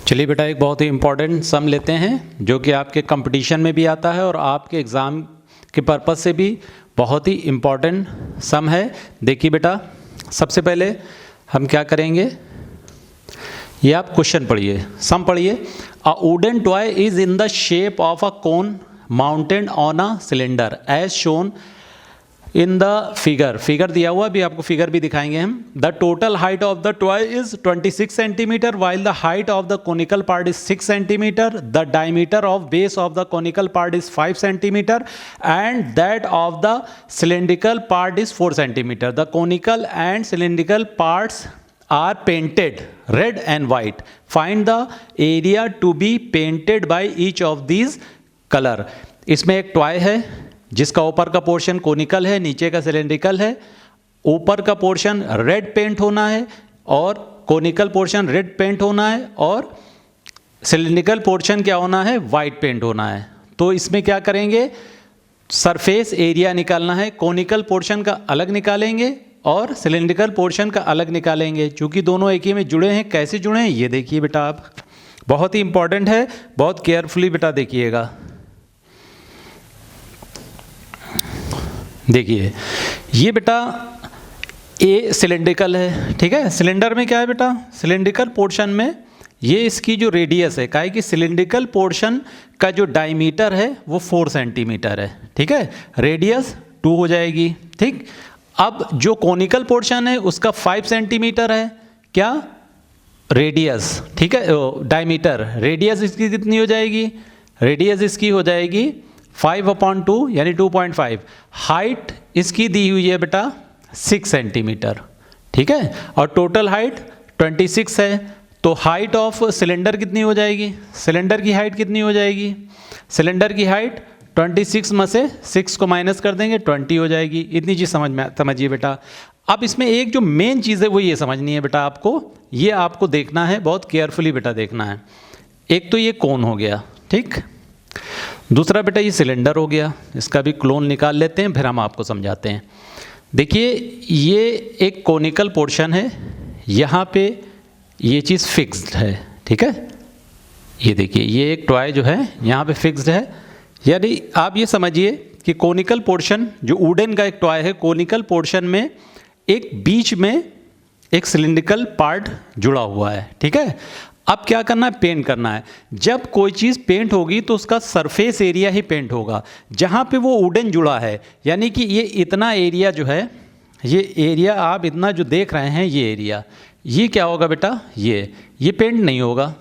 चलिए बेटा, एक बहुत ही इम्पॉर्टेंट सम लेते हैं जो कि आपके कंपटीशन में भी आता है और आपके एग्ज़ाम के पर्पज़ से भी बहुत ही इम्पॉर्टेंट सम है। देखिए बेटा, सबसे पहले हम क्या करेंगे, ये आप क्वेश्चन पढ़िए, सम पढ़िए। A wooden toy is in the shape of a cone mounted on a cylinder as shown in the figure दिया हुआ, भी आपको फिगर भी दिखाएंगे हम। The total height of the toy is 26 centimetre while the height of the conical part is 6 centimetre. The diameter of base of the conical part is 5 centimetre and that of the cylindrical part is 4 centimetre. The conical and cylindrical parts are painted red and white. Find the area to be painted by each of these colour. इसमें एक toy है जिसका ऊपर का portion conical है, नीचे का cylindrical है। ऊपर का पोर्शन रेड पेंट होना है और कोनिकल पोर्शन रेड पेंट होना है और सिलेंड्रिकल पोर्शन क्या होना है, वाइट पेंट होना है। तो इसमें क्या करेंगे, सरफेस एरिया निकालना है। कोनिकल पोर्शन का अलग निकालेंगे और सिलेंड्रिकल पोर्शन का अलग निकालेंगे। चूंकि दोनों एक ही में जुड़े हैं, कैसे जुड़े हैं ये देखिए बेटा, आप बहुत ही इंपॉर्टेंट है, बहुत केयरफुली बेटा देखिएगा। देखिए ये बेटा ए सिलेंड्रिकल है, ठीक है। सिलेंडर में क्या है बेटा, सिलेंड्रिकल पोर्शन में ये इसकी जो रेडियस है, काहे कि सिलेंड्रिकल पोर्शन का जो डायमीटर है वो 4 सेंटीमीटर है, ठीक है। रेडियस 2 हो जाएगी, ठीक। अब जो कोनिकल पोर्शन है उसका 5 सेंटीमीटर है, क्या रेडियस, ठीक है, डायमीटर। रेडियस इसकी कितनी हो जाएगी, रेडियस इसकी हो जाएगी 5/2 यानी 2.5। हाइट इसकी दी हुई है बेटा 6 सेंटीमीटर, ठीक है, और टोटल हाइट 26 है। तो हाइट ऑफ सिलेंडर कितनी हो जाएगी, सिलेंडर की हाइट कितनी हो जाएगी, सिलेंडर की हाइट 26 में से 6 को माइनस कर देंगे 20 हो जाएगी। इतनी चीज़ समझिए बेटा। अब इसमें एक जो मेन चीज़ है वो ये समझनी है बेटा आपको, ये आपको देखना है, बहुत केयरफुली बेटा देखना है। एक तो ये कोन हो गया, ठीक। दूसरा बेटा ये सिलेंडर हो गया, इसका भी क्लोन निकाल लेते हैं, फिर हम आपको समझाते हैं। देखिए ये एक कोनिकल पोर्शन है, यहाँ पे ये चीज़ फिक्स्ड है, ठीक है। ये देखिए ये एक टॉय जो है यहाँ पे फिक्स्ड है, यानी आप ये समझिए कि कोनिकल पोर्शन जो वुडन का एक टॉय है, कोनिकल पोर्शन में एक बीच में एक सिलिंड्रिकल पार्ट जुड़ा हुआ है, ठीक है। अब क्या करना है, पेंट करना है। जब कोई चीज़ पेंट होगी तो उसका सरफेस एरिया ही पेंट होगा जहाँ पे वो वुडन जुड़ा है। यानी कि ये इतना एरिया जो है, ये एरिया आप इतना जो देख रहे हैं, ये एरिया, ये क्या होगा बेटा, ये पेंट नहीं होगा,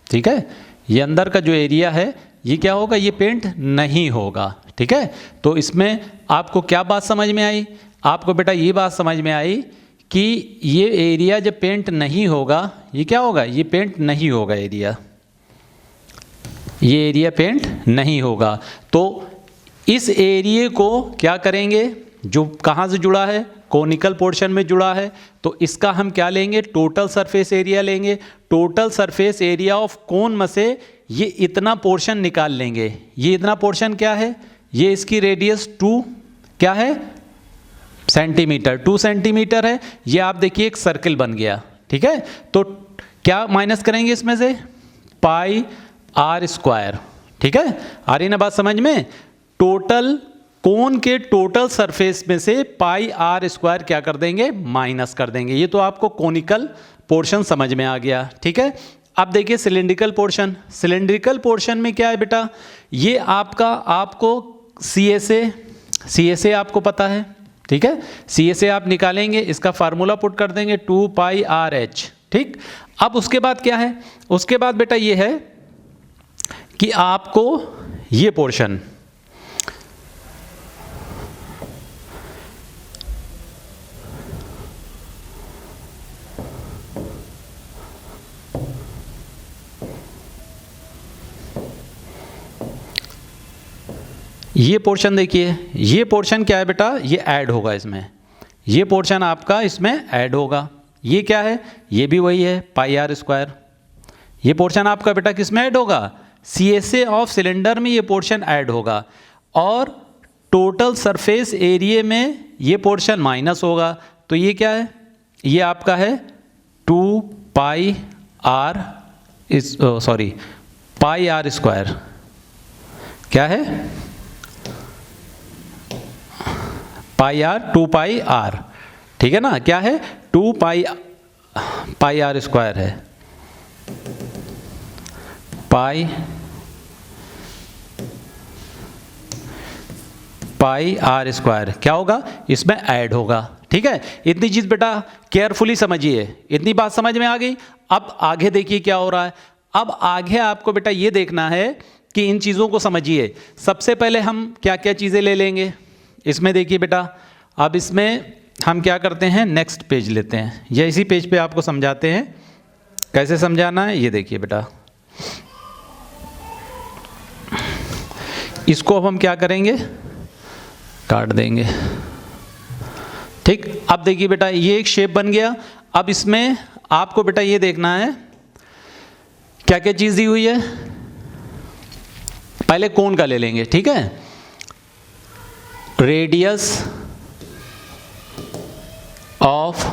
ठीक है। ये अंदर का जो एरिया है ये क्या होगा, ये पेंट नहीं होगा, ठीक है। तो इसमें आपको क्या बात समझ में आई, आपको बेटा ये बात समझ में आई कि ये एरिया जब पेंट नहीं होगा, ये क्या होगा, ये पेंट नहीं होगा एरिया, ये एरिया पेंट नहीं होगा। तो इस एरिया को क्या करेंगे, जो कहाँ से जुड़ा है, कोनिकल पोर्शन में जुड़ा है, तो इसका हम क्या लेंगे, टोटल सरफेस एरिया लेंगे। Total surface area of cone में से ये इतना पोर्शन निकाल लेंगे। ये इतना पोर्शन क्या है, ये इसकी रेडियस 2 क्या है, सेंटीमीटर, 2 सेंटीमीटर है। ये आप देखिए एक सर्किल बन गया, ठीक है। तो क्या माइनस करेंगे इसमें से, पाई आर स्क्वायर, ठीक है। आ रही ना बात समझ में। टोटल कोन के टोटल सरफेस में से पाई आर स्क्वायर क्या कर देंगे, माइनस कर देंगे। ये तो आपको कोनिकल पोर्शन समझ में आ गया, ठीक है। अब देखिए सिलेंड्रिकल पोर्शन, सिलेंड्रिकल पोर्शन में क्या है बेटा, ये आपको CSA आपको पता है, ठीक है। CSA आप निकालेंगे, इसका फार्मूला पुट कर देंगे 2πRh, ठीक। अब उसके बाद क्या है, उसके बाद बेटा ये है कि आपको ये पोर्शन, ये पोर्शन देखिए, ये पोर्शन क्या है बेटा, ये ऐड होगा इसमें, ये पोर्शन आपका इसमें ऐड होगा। ये क्या है, ये भी वही है पाई आर स्क्वायर। ये पोर्शन आपका बेटा किस में ऐड होगा, CSA ऑफ सिलेंडर में ये पोर्शन ऐड होगा। और टोटल सरफेस एरिया में ये पोर्शन माइनस होगा। तो ये क्या है, ये आपका है 2πr इस सॉरी पाई आर स्क्वायर क्या है, पाई आर, 2 पाई आर, ठीक है ना, क्या है 2 पाई आर स्क्वायर है, पाई आर स्क्वायर क्या होगा, इसमें ऐड होगा, ठीक है। इतनी चीज़ बेटा केयरफुली समझिए, इतनी बात समझ में आ गई। अब आगे देखिए क्या हो रहा है। अब आगे आपको बेटा ये देखना है कि इन चीज़ों को समझिए। सबसे पहले हम क्या क्या चीज़ें ले लेंगे इसमें, देखिए बेटा, अब इसमें हम क्या करते हैं, नेक्स्ट पेज लेते हैं, या इसी पेज पे आपको समझाते हैं कैसे समझाना है। ये देखिए बेटा, इसको अब हम क्या करेंगे, काट देंगे, ठीक। अब देखिए बेटा, ये एक शेप बन गया। अब इसमें आपको बेटा ये देखना है क्या क्या चीज़ दी हुई है। पहले कोन का ले लेंगे, ठीक है, रेडियस ऑफ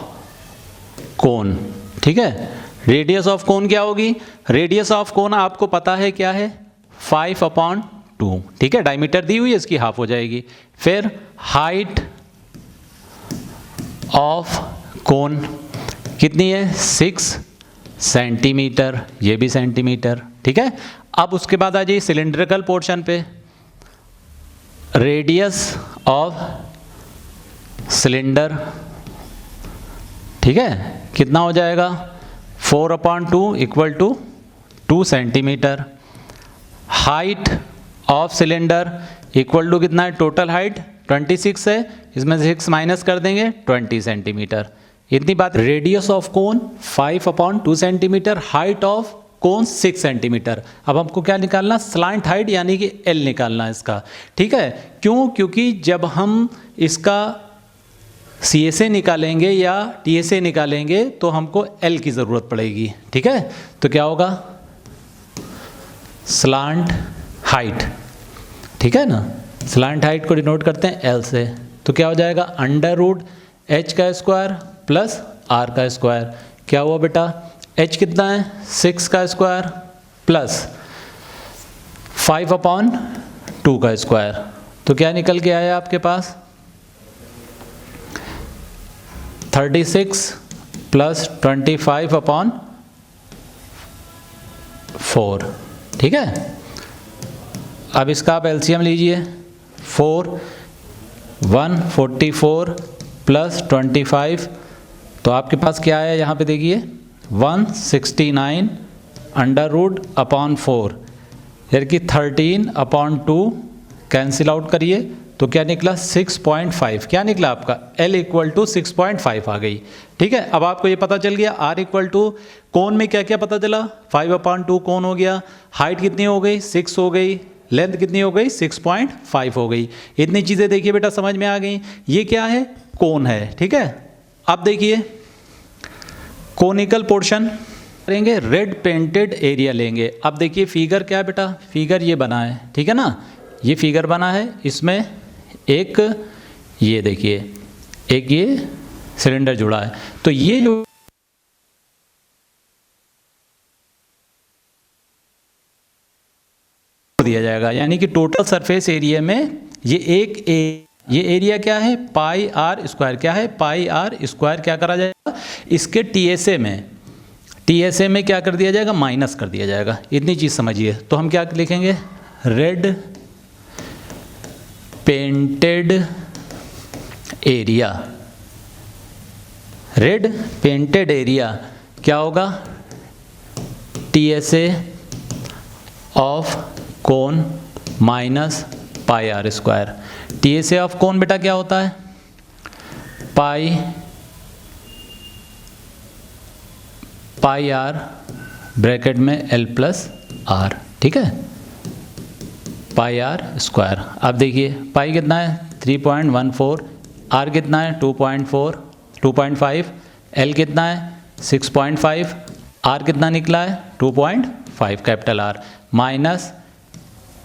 कोन, ठीक है। रेडियस ऑफ कोन क्या होगी, रेडियस ऑफ कोन आपको पता है क्या है, 5/2, ठीक है। डायमीटर दी हुई है, इसकी हाफ हो जाएगी। फिर हाइट ऑफ कोन कितनी है, 6 सेंटीमीटर, ये भी सेंटीमीटर, ठीक है। अब उसके बाद आ जाइए सिलेंड्रिकल पोर्शन पे, रेडियस ऑफ सिलेंडर, ठीक है, कितना हो जाएगा, 4/2 = 2 centimetre. Height of cylinder equal to कितना है, टोटल हाइट 26 है, इसमें से 6 माइनस कर देंगे, 20 सेंटीमीटर। इतनी बात। Radius of cone 5/2 centimetre, height of cone 6 centimetre. अब हमको क्या निकालना, स्लांट हाइट यानी कि एल निकालना है इसका, ठीक है। क्यों, क्योंकि जब हम इसका CSA निकालेंगे या TSA निकालेंगे तो हमको L की ज़रूरत पड़ेगी, ठीक है। तो क्या होगा, स्लांट हाइट, ठीक है ना, स्लांट हाइट को डिनोट करते हैं L से। तो क्या हो जाएगा, √h² प्लस r का स्क्वायर। क्या हुआ बेटा, h कितना है, 6 का स्क्वायर प्लस 5/2 का स्क्वायर। तो क्या निकल के आया आपके पास, 36 प्लस 25/4, ठीक है। अब इसका आप LCM लीजिए, 144 प्लस 25, तो आपके पास क्या है यहाँ पे देखिए, 169√4, यानी कि 13/2 कैंसिल आउट करिए तो क्या निकला, 6.5। क्या निकला आपका, L = 6.5 आ गई, ठीक है। अब आपको ये पता चल गया, R = कोन में क्या क्या पता चला, 5/2 कोन हो गया, हाइट कितनी हो गई, 6 हो गई, लेंथ कितनी हो गई, 6.5 हो गई। इतनी चीज़ें देखिए बेटा समझ में आ गई। ये क्या है, कोन है, ठीक है। अब देखिए कोनिकल पोर्शन करेंगे, रेड पेंटेड एरिया लेंगे। अब देखिए फिगर क्या है बेटा, फिगर ये बना है, ठीक है ना, ये फिगर बना है, इसमें एक ये देखिए, एक ये सिलेंडर जुड़ा है। तो ये जो दिया जाएगा, यानी कि टोटल सरफेस एरिया में ये एरिया क्या है, πr², क्या है, πr²। क्या करा जाएगा, इसके TSA में क्या कर दिया जाएगा, माइनस कर दिया जाएगा। इतनी चीज़ समझिए। तो हम क्या लिखेंगे, red painted area, red painted area क्या होगा, TSA of cone minus πr²। TSA of cone बेटा क्या होता है, πr ब्रैकेट में L+r, ठीक है, πr²। अब देखिए पाई कितना है, 3.14, r कितना है, 2.5, L कितना है, 6.5, r कितना निकला है, 2.5 कैपिटल R, माइनस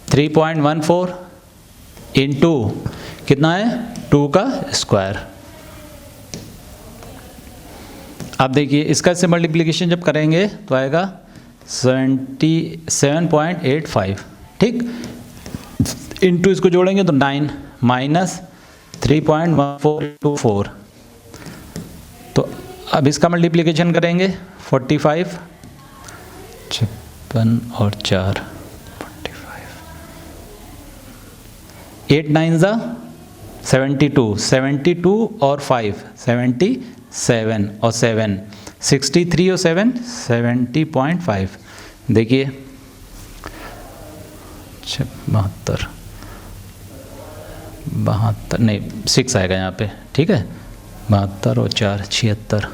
3.14 इंटू कितना है, 2 का स्क्वायर। अब देखिए इसका से मल्टीप्लिकेशन जब करेंगे तो आएगा 77.85, ठीक, इंटू इसको जोड़ेंगे तो 9 माइनस 3.14 तो अब इसका मल्टीप्लिकेशन करेंगे 45, 56 और 4 45, 8 9 ज़ा 72, 72 और 5 77 और 7 63 और 7 70.5, देखिए 72 नहीं 6 आएगा यहाँ पे, ठीक है, 72 और 4 76,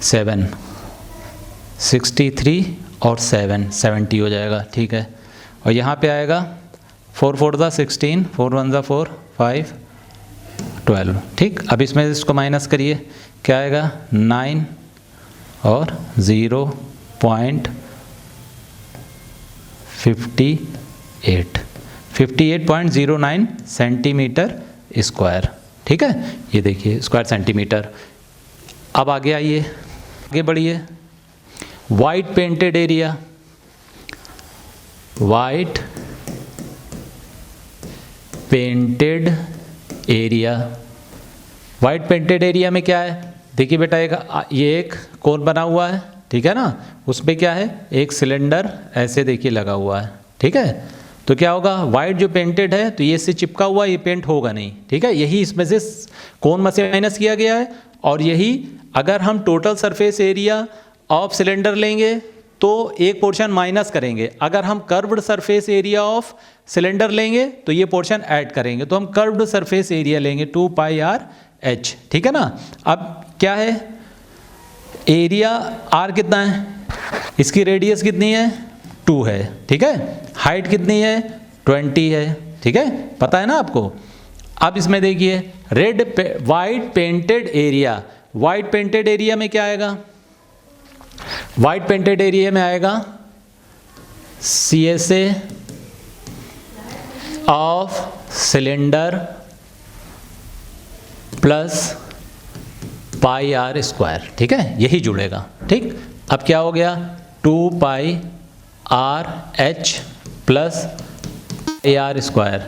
7 63 और 7 70 हो जाएगा, ठीक है, और यहाँ पे आएगा 4 4 ज़ा 16, 4 1 ज़ा 4 5 12, ठीक। अब इसमें इसको माइनस करिए, क्या आएगा 9 और 0.58 58.09 सेंटीमीटर स्क्वायर, ठीक है, ये देखिए स्क्वायर सेंटीमीटर। अब आगे आइए, आगे बढ़िए, white painted area, white painted area, white painted area में क्या है, देखिए बेटा ये एक कोन बना हुआ है, ठीक है ना, उसमें क्या है एक सिलेंडर ऐसे देखिए लगा हुआ है, ठीक है, तो क्या होगा वाइट जो पेंटेड है तो ये इससे चिपका हुआ, ये पेंट होगा नहीं, ठीक है, यही इसमें से कोन में से माइनस किया गया है। और यही अगर हम total surface area of cylinder लेंगे तो एक पोर्शन माइनस करेंगे, अगर हम curved surface area of cylinder लेंगे तो ये पोर्शन ऐड करेंगे, तो हम कर्व्ड सरफेस एरिया लेंगे 2 पाई r h, ठीक है ना। अब क्या है एरिया r कितना है, इसकी रेडियस कितनी है 2 है, ठीक है, हाइट कितनी है 20 है, ठीक है, पता है ना आपको। अब इसमें देखिए white painted area, white painted area में क्या आएगा, वाइट पेंटेड एरिया में आएगा CSA of cylinder plus pi r square, ठीक है, यही जुड़ेगा, ठीक। अब क्या हो गया 2 pi r h plus AR square,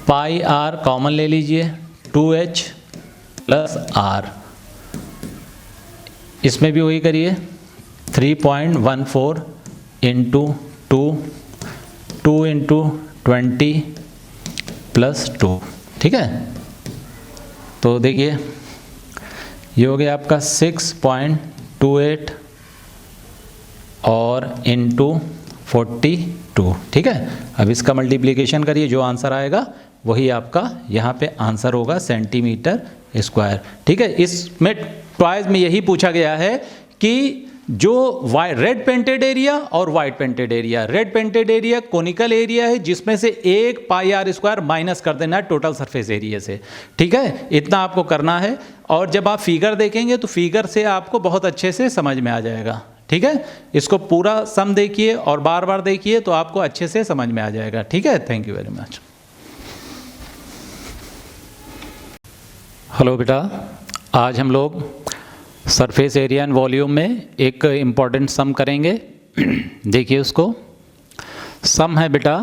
pi r common ले लीजिए 2h प्लस r, इसमें भी वही करिए 3.14 इंटू 2 इंटू 20 प्लस 2, ठीक है, तो देखिए ये हो गया आपका 6.28 और इंटू 42, ठीक है। अब इसका मल्टीप्लिकेशन करिए, जो आंसर आएगा वही आपका यहाँ पे आंसर होगा सेंटीमीटर स्क्वायर, ठीक है। इसमें ट्वाइस में यही पूछा गया है कि जो रेड पेंटेड एरिया और white painted area, red painted area conical area है जिसमें से एक पाई r स्क्वायर माइनस कर देना है टोटल सरफेस एरिया से, ठीक है, इतना आपको करना है। और जब आप फिगर देखेंगे तो फिगर से आपको बहुत अच्छे से समझ में आ जाएगा, ठीक है, इसको पूरा सम देखिए और बार बार देखिए तो आपको अच्छे से समझ में आ जाएगा, ठीक है। Thank you very much. Hello बेटा, आज हम लोग सरफेस एरिया एंड वॉल्यूम में एक इम्पॉर्टेंट सम करेंगे, देखिए उसको। सम है बेटा,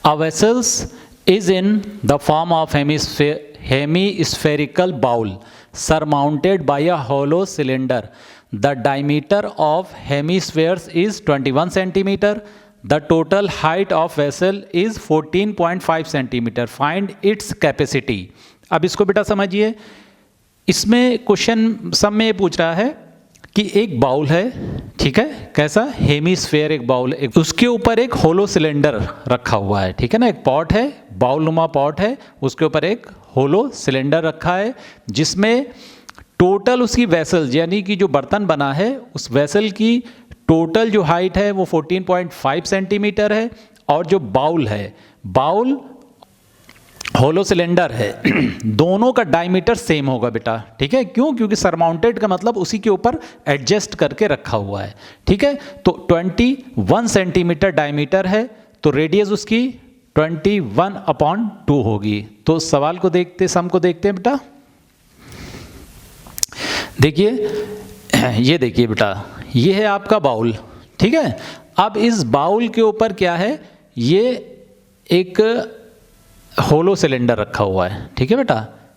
a vessels is in the form of hemispherical bowl surmounted by a hollow cylinder. The diameter of hemispheres is 21 centimeter. The total height of vessel is 14.5 centimeter. Find its capacity. अब इसको बेटा समझिए, इसमें question सब में ये पूछ रहा है कि एक बाउल है, ठीक है, कैसा हेमीस्फेयर एक बाउल, उसके ऊपर एक होलो सिलेंडर रखा हुआ है, ठीक है ना, एक पॉट है, बाउल नुमा पॉट है, उसके ऊपर एक होलो सिलेंडर रखा है जिसमें टोटल उसकी वेसल यानी कि जो बर्तन बना है उस वेसल की टोटल जो हाइट है वो 14.5 सेंटीमीटर है, और जो बाउल है, बाउल होलो सिलेंडर है, दोनों का डायमीटर सेम होगा बेटा, ठीक है, क्यों, क्योंकि सरमाउंटेड का मतलब उसी के ऊपर एडजस्ट करके रखा हुआ है, ठीक है। तो 21 सेंटीमीटर डायमीटर है, तो रेडियस उसकी 21/2 होगी। तो सवाल को देखते, सम को देखते हैं बेटा। देखिए ये देखिए बेटा, ये है आपका बाउल, ठीक है। अब इस बाउल के ऊपर क्या है, ये एक होलो सिलेंडर रखा हुआ है, ठीक है बेटा।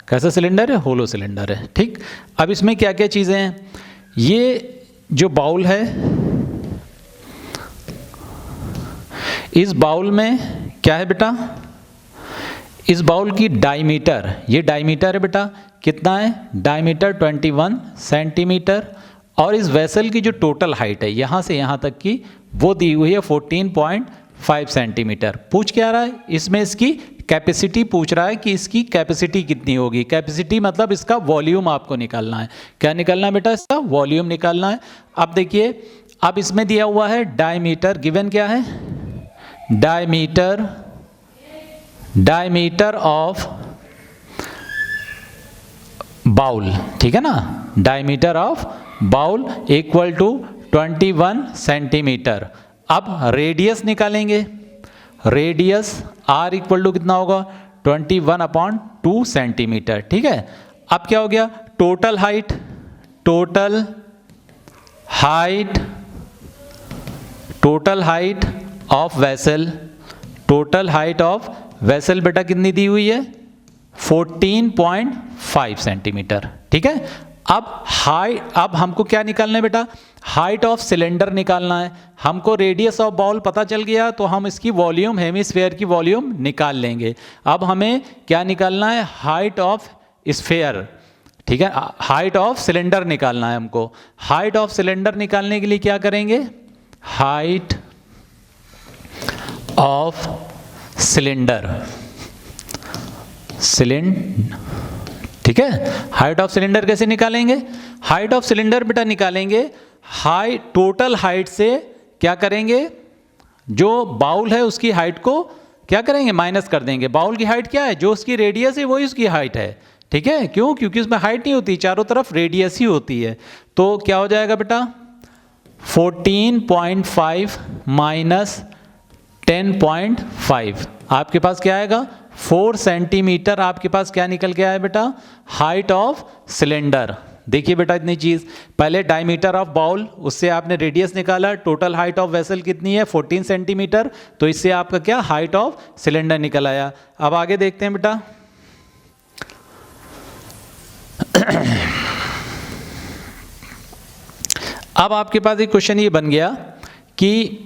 कैसा सिलेंडर है? होलो सिलेंडर है, ठीक। अब इसमें क्या क्या चीज़ें हैं, ये जो बाउल है, इस बाउल में क्या है बेटा, इस बाउल की डायमीटर, ये डायमीटर है बेटा, कितना है? Diameter 21 centimetre. और इस वेसल की जो टोटल हाइट है यहाँ से यहाँ तक की, वो दी हुई है 14.5 सेंटीमीटर। पूछ क्या रहा है इसमें? इसकी कैपेसिटी पूछ रहा है कि इसकी कैपेसिटी कितनी होगी। कैपेसिटी मतलब इसका वॉल्यूम आपको निकालना है। क्या निकालना है बेटा? इसका वॉल्यूम निकालना है। अब देखिए, अब इसमें दिया हुआ है डायमीटर, गिवन क्या है? डायमीटर ऑफ बाउल, ठीक है ना। Diameter of bowl equal to 21 centimetre. अब रेडियस निकालेंगे। रेडियस आर इक्वल टू कितना होगा? 21/2 सेंटीमीटर, ठीक है। अब क्या हो गया? Total height, total height of vessel, total height of vessel बेटा कितनी दी हुई है? 14.5 सेंटीमीटर, ठीक है। अब हमको क्या निकालना है बेटा? हाइट ऑफ सिलेंडर निकालना है। हमको रेडियस ऑफ बाउल पता चल गया, तो हम इसकी वॉल्यूम, हेमिस्फेयर की वॉल्यूम निकाल लेंगे। अब हमें क्या निकालना है? हाइट ऑफ स्फेयर, ठीक है। हाइट ऑफ सिलेंडर निकालना है हमको। हाइट ऑफ सिलेंडर निकालने के लिए क्या करेंगे? हाइट ऑफ सिलेंडर, ठीक है। हाइट ऑफ सिलेंडर कैसे निकालेंगे? हाइट ऑफ सिलेंडर बेटा निकालेंगे टोटल हाइट से क्या करेंगे? जो बाउल है उसकी हाइट को क्या करेंगे? माइनस कर देंगे। बाउल की हाइट क्या है? जो उसकी रेडियस है वही उसकी हाइट है, ठीक है। क्यों? क्योंकि उसमें हाइट नहीं होती, चारों तरफ रेडियस ही होती है। तो क्या हो जाएगा बेटा? 14.5 माइनस 10.5, आपके पास क्या आएगा? 4 सेंटीमीटर। आपके पास क्या निकल के आया बेटा? Height of cylinder. देखिए बेटा, इतनी चीज, पहले डायमीटर ऑफ बाउल, उससे आपने रेडियस निकाला। टोटल हाइट ऑफ वेसल कितनी है? 14 सेंटीमीटर। तो इससे आपका क्या? हाइट ऑफ सिलेंडर निकल आया। अब आगे देखते हैं बेटा। अब आपके पास एक क्वेश्चन ये बन गया कि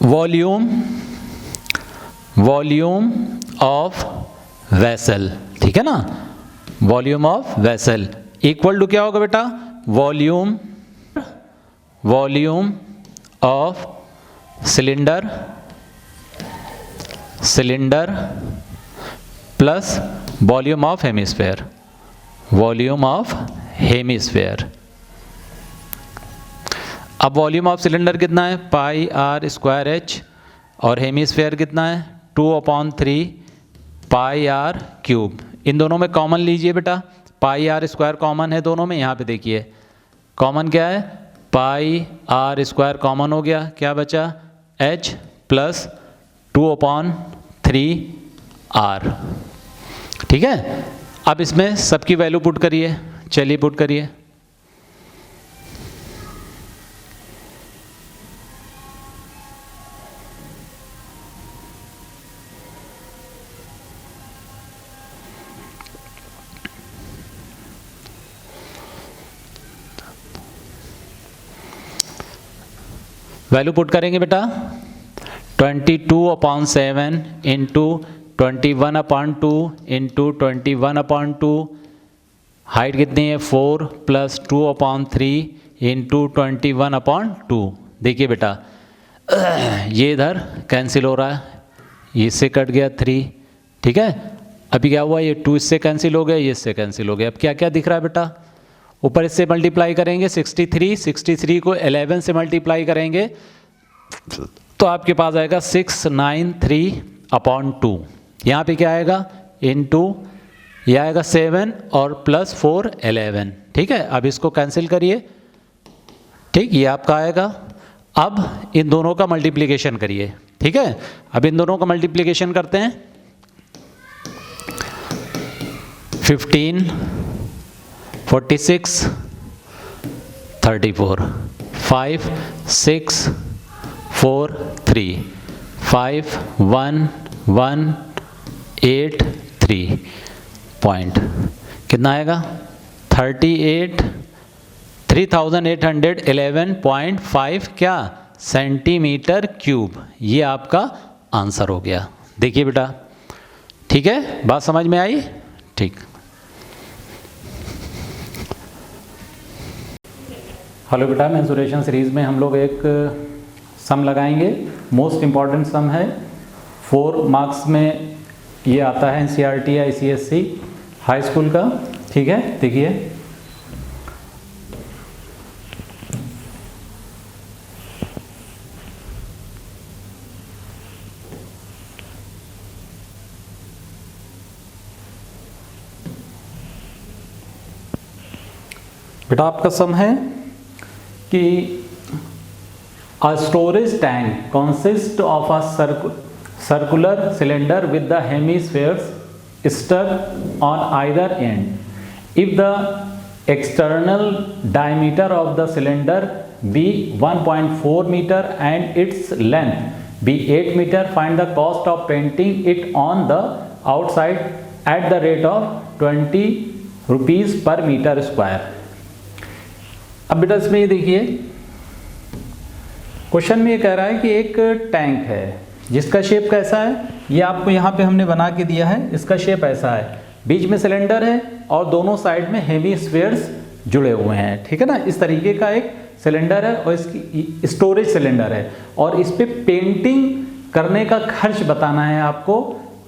वॉल्यूम ऑफ वेसल, ठीक है ना। Volume of vessel equal to क्या होगा बेटा? Volume of cylinder plus volume of hemisphere, अब वॉल्यूम ऑफ सिलेंडर कितना है? पाई आर स्क्वायर एच, और हेमिस्फेयर कितना है? 2/3 पाई आर क्यूब। इन दोनों में कॉमन लीजिए बेटा, पाई आर स्क्वायर कॉमन है दोनों में। यहाँ पे देखिए कॉमन क्या है? पाई आर स्क्वायर कॉमन हो गया, क्या बचा? एच प्लस 2/3 आर, ठीक है। अब इसमें सबकी वैल्यू पुट करिए, चलिए पुट करिए। वैल्यू पुट करेंगे बेटा, 22/7 इंटू 21/2 इंटू 21/2, हाइट कितनी है? 4 प्लस 2/3 इंटू 21/2। देखिए बेटा, ये इधर कैंसिल हो रहा है, ये इससे कट गया 3, ठीक है। अभी क्या हुआ? ये 2 इससे कैंसिल हो गया, ये इससे कैंसिल हो गया। अब क्या क्या दिख रहा है बेटा? ऊपर इससे मल्टीप्लाई करेंगे 63 को 11 से मल्टीप्लाई करेंगे तो आपके पास आएगा 693/2। यहाँ पे क्या आएगा? इनटू ये आएगा 7 और प्लस 4 11, ठीक है। अब इसको कैंसिल करिए, ठीक, ये आपका आएगा। अब इन दोनों का मल्टीप्लिकेशन करिए, ठीक है। अब इन दोनों का मल्टीप्लिकेशन करते हैं। 15, 46, 34, 5 6 4 3, 5 1 1 8 3 पॉइंट कितना आएगा 3811.5 क्या सेंटीमीटर क्यूब। ये आपका आंसर हो गया। देखिए बेटा, ठीक है, बात समझ में आई? ठीक। हेलो बेटा, मेंसुरेशन सीरीज में हम लोग एक सम लगाएंगे। मोस्ट इम्पॉर्टेंट सम है, 4 मार्क्स में ये आता है NCERT या ICSE हाई स्कूल का। ठीक है, देखिए बेटा, आपका सम है कि a storage tank consists of a circular cylinder with the hemispheres stuck on either end. If the external diameter of the cylinder be 1.4 meter and its length be 8 meter, find the cost of painting it on the outside at the rate of 20 rupees per meter square. अब बेटा इसमें ये देखिए, question में ये कह रहा है कि एक टैंक है जिसका शेप कैसा है, ये आपको यहाँ पे हमने बना के दिया है। इसका शेप ऐसा है, बीच में सिलेंडर है और दोनों साइड में हेमीस्फीयर्स जुड़े हुए हैं। ठीक है ना, इस तरीके का एक सिलेंडर है और इसकी स्टोरेज सिलेंडर है और इस पे पेंटिंग करने का खर्च बताना है आपको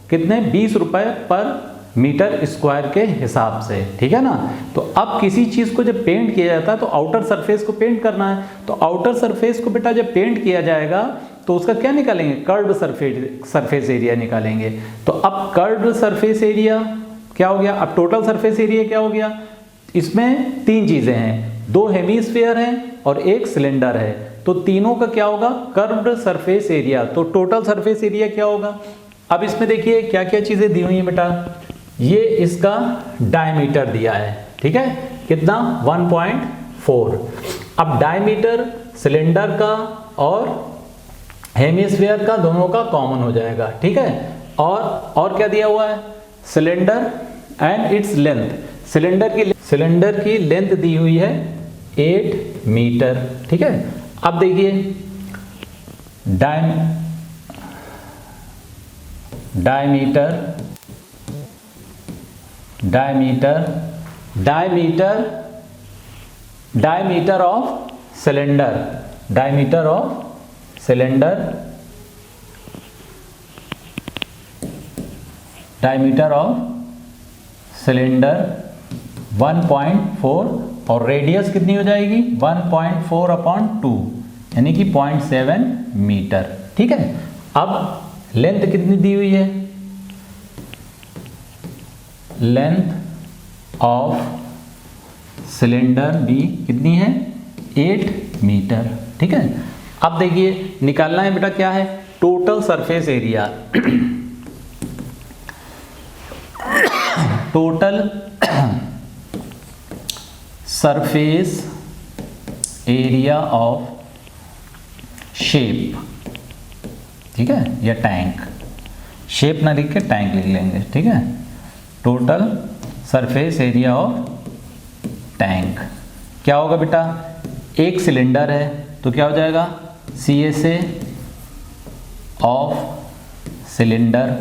कितने, 20 रुपये पर मीटर स्क्वायर के हिसाब से। ठीक है ना, तो अब किसी चीज़ को जब पेंट किया जाता है तो आउटर सरफेस को पेंट करना है। तो आउटर सरफेस को बेटा जब पेंट किया जाएगा तो उसका क्या निकालेंगे, कर्व्ड सरफेस एरिया निकालेंगे। तो अब कर्व्ड सरफेस एरिया क्या हो गया, अब टोटल सरफेस एरिया क्या हो गया, इसमें 3 चीज़ें हैं, 2 हेमीस्फीयर हैं और एक सिलेंडर है। तो तीनों का क्या होगा, कर्व्ड सरफेस एरिया। तो टोटल सरफेस एरिया क्या होगा। अब इसमें देखिए क्या क्या चीज़ें दी हुई हैं बेटा, ये इसका डायमीटर दिया है। ठीक है, कितना, 1.4। अब डायमीटर सिलेंडर का और हेमिस्फीयर का दोनों का कॉमन हो जाएगा। ठीक है, और क्या दिया हुआ है, cylinder and its length. Cylinder की लेंथ दी हुई है 8 मीटर। ठीक है, अब देखिए diameter of cylinder, diameter of cylinder 1.4 और रेडियस कितनी हो जाएगी, 1.4/2 यानी कि 0.7 मीटर। ठीक है, अब लेंथ कितनी दी हुई है, लेंथ ऑफ सिलेंडर भी कितनी है, 8 मीटर। ठीक है, अब देखिए निकालना है बेटा क्या है, total surface area. Total surface area of shape. ठीक है, या टैंक, शेप ना लिख के टैंक लिख लेंगे। ठीक है, total surface area of tank क्या होगा बेटा, एक सिलेंडर है तो क्या हो जाएगा, CSA of cylinder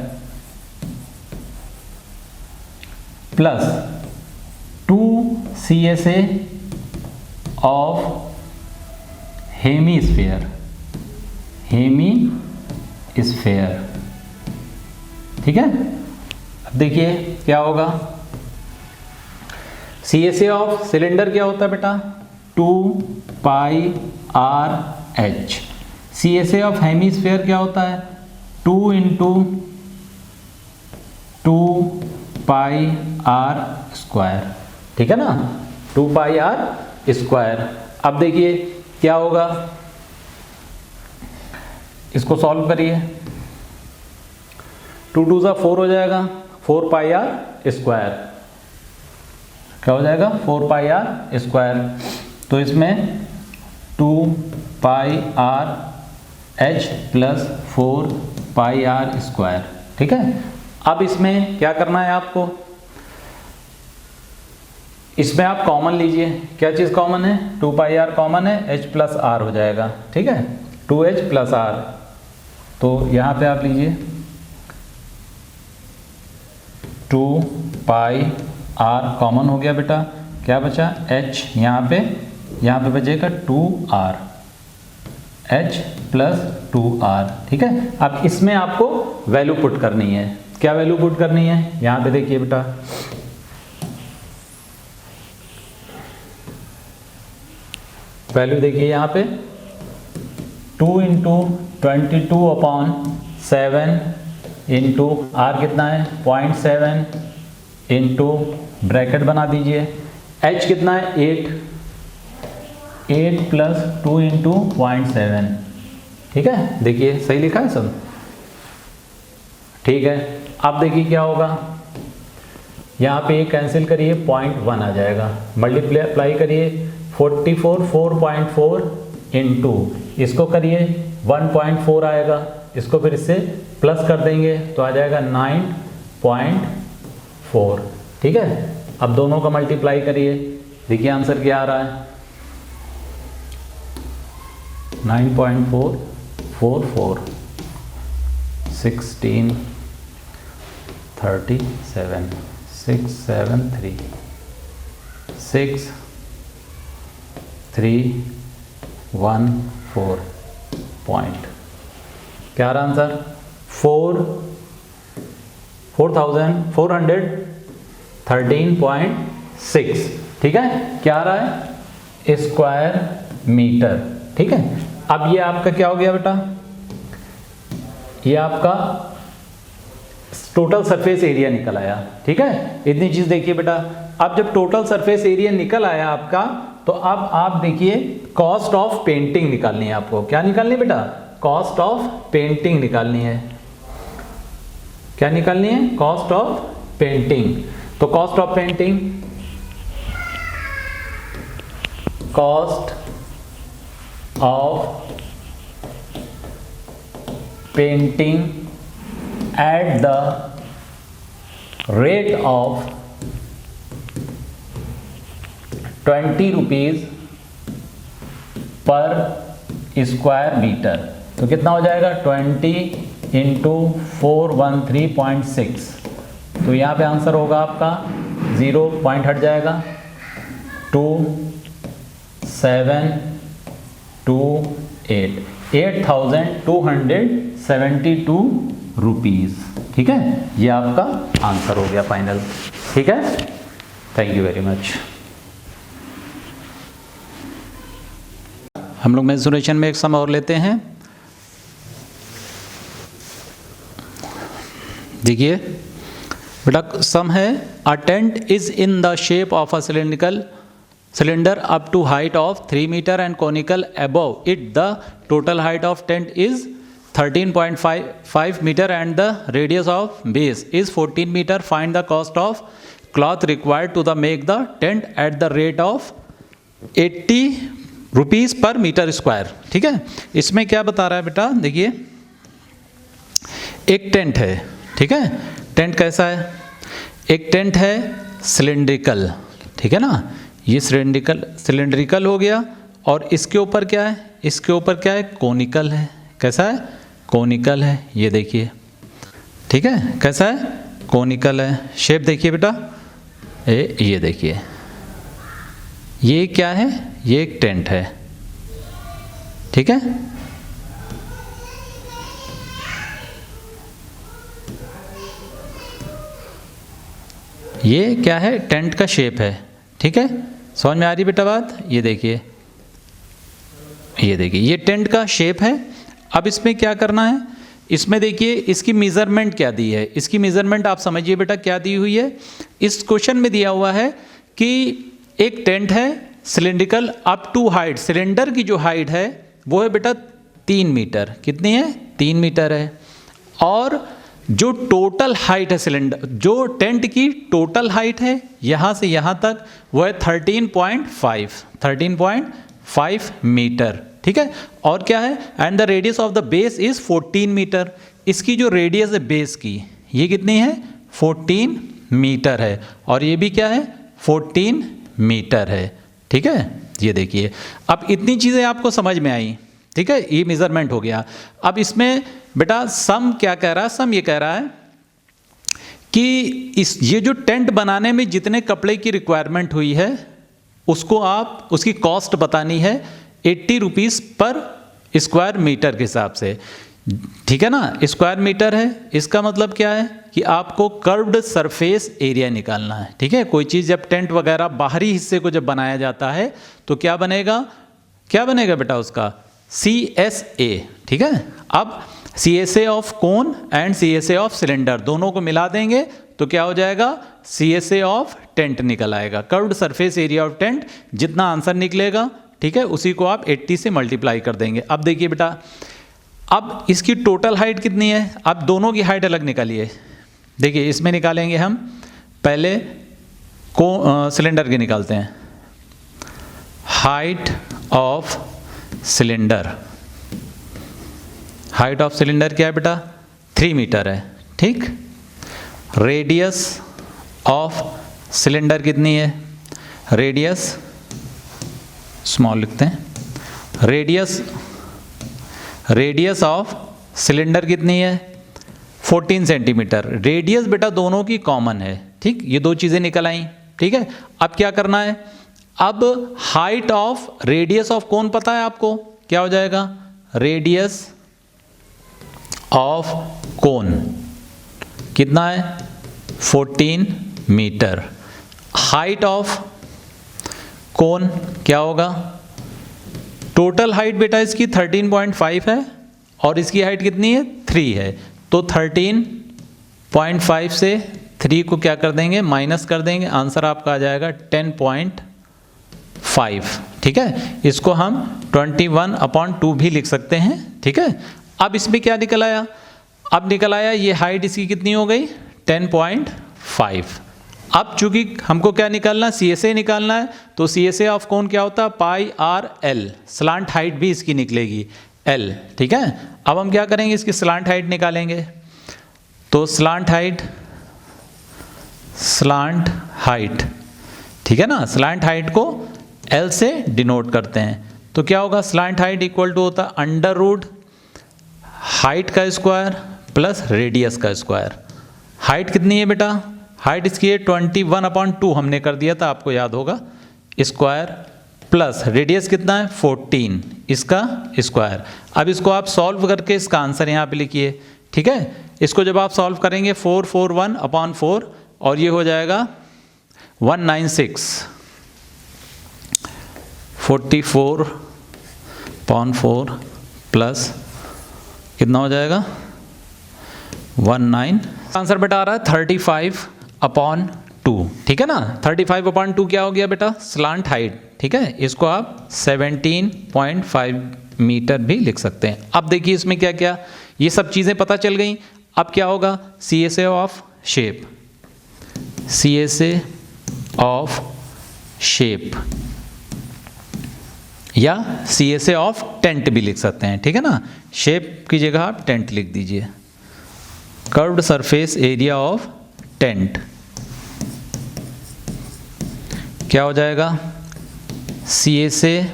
plus 2 CSA of hemisphere. ठीक है, अब देखिए क्या होगा, CSA ऑफ सिलेंडर क्या होता है बेटा, 2πRh। CSA ऑफ हेमीस्फीयर क्या होता है, 2 × 2πr²। ठीक है ना, 2πr²। अब देखिए क्या होगा, इसको सॉल्व करिए, 2 2 4 हो जाएगा, 4πr²। क्या हो जाएगा, 4πr²। तो इसमें 2 pi r h plus 4 pi r square, ठीक है। अब इसमें क्या करना है आपको, इसमें आप कॉमन लीजिए, क्या चीज़ कॉमन है, 2 पाई आर कॉमन है, एच प्लस आर हो जाएगा, ठीक है, 2h प्लस आर। तो यहाँ पे आप लीजिए 2 पाई आर कॉमन हो गया बेटा, क्या बचा h, यहाँ पे बचेगा 2r, h प्लस 2r, ठीक है। अब इसमें आपको वैल्यू पुट करनी है, क्या वैल्यू पुट करनी है, यहाँ पे देखिए बेटा, वैल्यू देखिए यहाँ पे 2 इंटू 22/7 इंटू आर कितना है 0.7 इंटू ब्रैकेट बना दीजिए, h कितना है 8 प्लस 2 इंटू 0.7, ठीक है। देखिए सही लिखा है सब, ठीक है। अब देखिए क्या होगा, यहाँ पे एक कैंसिल करिए 0.1 आ जाएगा, मल्टीप्लाई करिए 4.4 इंटू इसको करिए 1.4 आएगा, इसको फिर इससे प्लस कर देंगे तो आ जाएगा 9.4, ठीक है। अब दोनों का मल्टीप्लाई करिए, देखिए आंसर क्या आ रहा है 9.444 1637 673 6314 पॉइंट, क्या रहा आंसर 4413.6, ठीक है, क्या आ रहा है स्क्वायर मीटर, ठीक है। अब ये आपका क्या हो गया बेटा, ये आपका टोटल सरफेस एरिया निकल आया, ठीक है। इतनी चीज देखिए बेटा, अब जब टोटल सरफेस एरिया निकल आया आपका, तो अब आप देखिए कॉस्ट ऑफ पेंटिंग निकालनी है आपको, क्या निकालनी है बेटा, कॉस्ट ऑफ पेंटिंग निकालनी है, क्या निकालनी है, कॉस्ट ऑफ पेंटिंग। तो cost of painting, cost of painting at the rate of 20 rupees per square metre, तो कितना हो जाएगा 20 इंटू 413.6, तो यहाँ पे आंसर होगा आपका 0 पॉइंट हट जाएगा 2728 8272 रुपीज़, ठीक है। ये आपका आंसर हो गया फाइनल, ठीक है। Thank you very much. हम लोग मेंसुरेशन में एक सम और लेते हैं, देखिए बेटा सम है, a tent is in the shape of a cylinder up to height of 3 metre and conical above it, the total height of tent is 13.5 metre and the radius of base is 14 metre, find the cost of cloth required to the make the tent at the rate of 80 rupees per metre square, ठीक है। इसमें क्या बता रहा है बेटा, देखिए एक टेंट है, ठीक है, टेंट कैसा है, एक टेंट है सिलेंड्रिकल, ठीक है ना, ये सिलेंड्रिकल हो गया, और इसके ऊपर क्या है, इसके ऊपर क्या है, कोनिकल है, कैसा है, कोनिकल है, ये देखिए, ठीक है, कैसा है, कोनिकल है, शेप देखिए बेटा, ये देखिए, ये क्या है, ये एक टेंट है, ठीक है। ये क्या है, टेंट का शेप है, ठीक है, समझ में आ रही बेटा बात, ये देखिए, ये देखिए, ये टेंट का शेप है। अब इसमें क्या करना है, इसमें देखिए इसकी मेजरमेंट क्या दी है, इसकी मेजरमेंट आप समझिए बेटा क्या दी हुई है, इस क्वेश्चन में दिया हुआ है कि एक टेंट है cylindrical up to height, cylinder की जो हाइट है वो है बेटा 3 मीटर, कितनी है, 3 मीटर है, और जो टोटल हाइट है सिलेंडर, जो टेंट की टोटल हाइट है यहाँ से यहाँ तक, वो है 13.5 मीटर, ठीक है। और क्या है, and the radius of the base is 14 metre. इसकी जो रेडियस है बेस की, ये कितनी है, 14 मीटर है, और ये भी क्या है, 14 मीटर है, ठीक है। ये देखिए, अब इतनी चीज़ें आपको समझ में आई, ठीक है, ये मेजरमेंट हो गया। अब इसमें बेटा सम क्या कह रहा है, सम ये कह रहा है कि ये जो टेंट बनाने में जितने कपड़े की रिक्वायरमेंट हुई है, उसको आप, उसकी कॉस्ट बतानी है 80 रुपीज़ पर स्क्वायर मीटर के हिसाब से, ठीक है ना। स्क्वायर मीटर है, इसका मतलब क्या है कि आपको कर्व्ड सरफेस एरिया निकालना है, ठीक है। कोई चीज़ जब टेंट वगैरह बाहरी हिस्से को जब बनाया जाता है तो क्या बनेगा, क्या बनेगा बेटा उसका, CSA, ठीक है। अब CSA of cone and CSA of cylinder दोनों को मिला देंगे तो क्या हो जाएगा, CSA ऑफ टेंट निकल आएगा, curved surface area of tent. जितना आंसर निकलेगा, ठीक है, उसी को आप 80 से मल्टीप्लाई कर देंगे। अब देखिए बेटा, अब इसकी टोटल हाइट कितनी है, अब दोनों की हाइट अलग निकालिए। देखिए इसमें निकालेंगे हम, पहले सिलेंडर की निकालते हैं, height of cylinder. Height of cylinder क्या है बेटा, 3 मीटर है, ठीक। रेडियस ऑफ सिलेंडर कितनी है, रेडियस स्मॉल लिखते हैं, रेडियस ऑफ सिलेंडर कितनी है, 14 सेंटीमीटर। रेडियस बेटा दोनों की कॉमन है, ठीक, ये दो चीज़ें निकल आई, ठीक है। अब क्या करना है, अब height of radius of cone पता है आपको, क्या हो जाएगा, रेडियस ऑफ कोन कितना है, 14 मीटर। हाइट ऑफ कोन क्या होगा, टोटल हाइट बेटा इसकी 13.5 है और इसकी हाइट कितनी है, 3 है, तो 13.5 से 3 को क्या कर देंगे, माइनस कर देंगे, आंसर आपका आ जाएगा 10.5, ठीक है। इसको हम 21/2 भी लिख सकते हैं, ठीक है। अब इसमें क्या निकल आया, अब निकल आया ये हाइट इसकी कितनी हो गई, 10.5। अब चूंकि हमको क्या निकालना है, CSA निकालना है, तो CSA ऑफ कोन क्या होता है, πRL, स्लांट हाइट भी इसकी निकलेगी L, ठीक है। अब हम क्या करेंगे, इसकी स्लांट हाइट निकालेंगे, तो स्लांट हाइट, ठीक है ना, स्लांट हाइट को L से डिनोट करते हैं, तो क्या होगा, स्लांट हाइट इक्वल टू होता है अंडर रूट हाइट का स्क्वायर प्लस रेडियस का स्क्वायर। हाइट कितनी है बेटा, हाइट इसकी है 21/2 हमने कर दिया था, आपको याद होगा, स्क्वायर प्लस रेडियस कितना है 14, इसका स्क्वायर। अब इसको आप सॉल्व करके इसका आंसर यहाँ पे लिखिए, ठीक है। इसको जब आप सॉल्व करेंगे 441/4 और ये हो जाएगा 196, 44/4 प्लस कितना हो जाएगा 19, आंसर बेटा आ रहा है 35/2, ठीक है ना। 35/2 क्या हो गया बेटा, स्लांट हाइट, ठीक है। इसको आप 17.5 मीटर भी लिख सकते हैं। अब देखिए इसमें क्या क्या, ये सब चीज़ें पता चल गई। अब क्या होगा, CSA of shape, CSA of shape या CSA ऑफ टेंट भी लिख सकते हैं, ठीक है ना। शेप की जगह आप टेंट लिख दीजिए, curved surface area of tent क्या हो जाएगा, CSA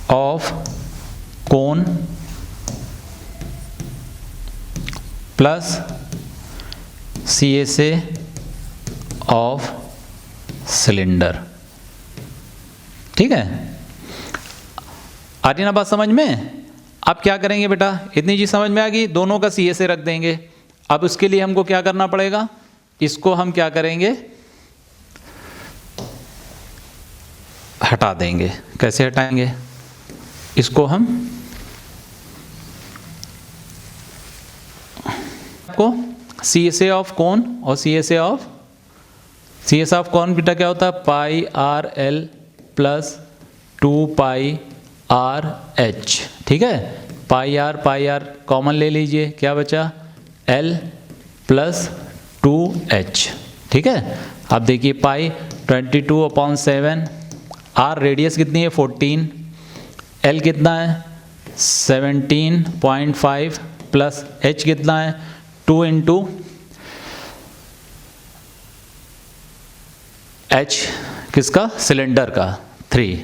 of cone plus CSA of cylinder, ठीक है। आ रही ना बात समझ में। अब क्या करेंगे बेटा, इतनी चीज समझ में आ गई, दोनों का CSA रख देंगे। अब उसके लिए हमको क्या करना पड़ेगा, इसको हम क्या करेंगे, हटा देंगे। कैसे हटाएंगे, इसको हम आपको CSA ऑफ कोन और CSA ऑफ कोन बेटा क्या होता है, πRL प्लस 2πRH, ठीक है। पाई आर कॉमन ले लीजिए, क्या बचा L प्लस 2H, ठीक है। अब देखिए पाई 22/7, R रेडियस कितनी है 14, L कितना है 17.5 प्लस H कितना है 2 इंटू H किसका, सिलेंडर का 3,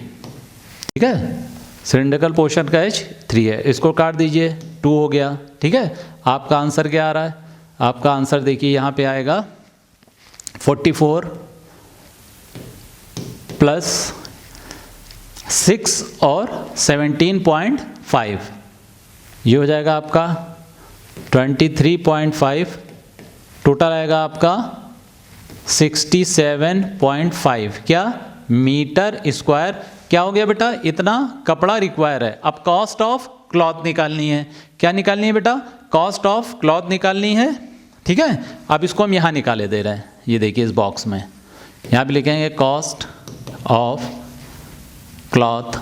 ठीक है। सिलेंड्रिकल पोर्शन का H 3 है, इसको काट दीजिए 2 हो गया, ठीक है। आपका आंसर क्या आ रहा है, आपका आंसर देखिए यहाँ पे आएगा 44 प्लस 6 और 17.5, ये हो जाएगा आपका 23.5, टोटल आएगा आपका 67.5 क्या मीटर स्क्वायर। क्या हो गया बेटा, इतना कपड़ा रिक्वायर है। अब कॉस्ट ऑफ क्लॉथ निकालनी है, क्या निकालनी है बेटा, कॉस्ट ऑफ क्लॉथ निकालनी है, ठीक है। अब इसको हम यहाँ निकाले दे रहे हैं, ये देखिए इस बॉक्स में, यहाँ पे लिखेंगे कॉस्ट ऑफ क्लॉथ,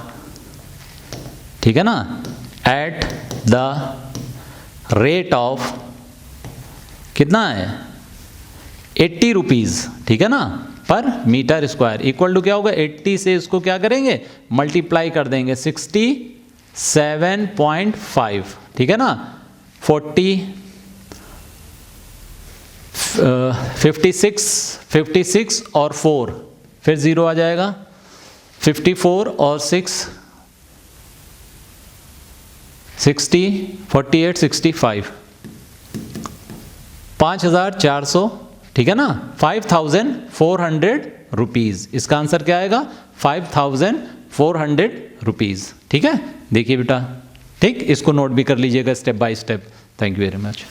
ठीक है ना, एट द रेट ऑफ कितना है 80 रुपीज़, ठीक है ना, पर मीटर स्क्वायर, इक्वल टू क्या होगा 80 से इसको क्या करेंगे मल्टीप्लाई कर देंगे 67.5, ठीक है ना, 56 और 4 फिर 0 आ जाएगा, 54 और 6 60, 48, 65, 5400, ठीक है ना, 5400 रुपीज़, इसका आंसर क्या आएगा 5400 रुपीज़, ठीक है। देखिए बेटा, ठीक, इसको नोट भी कर लीजिएगा step by step. Thank you very much.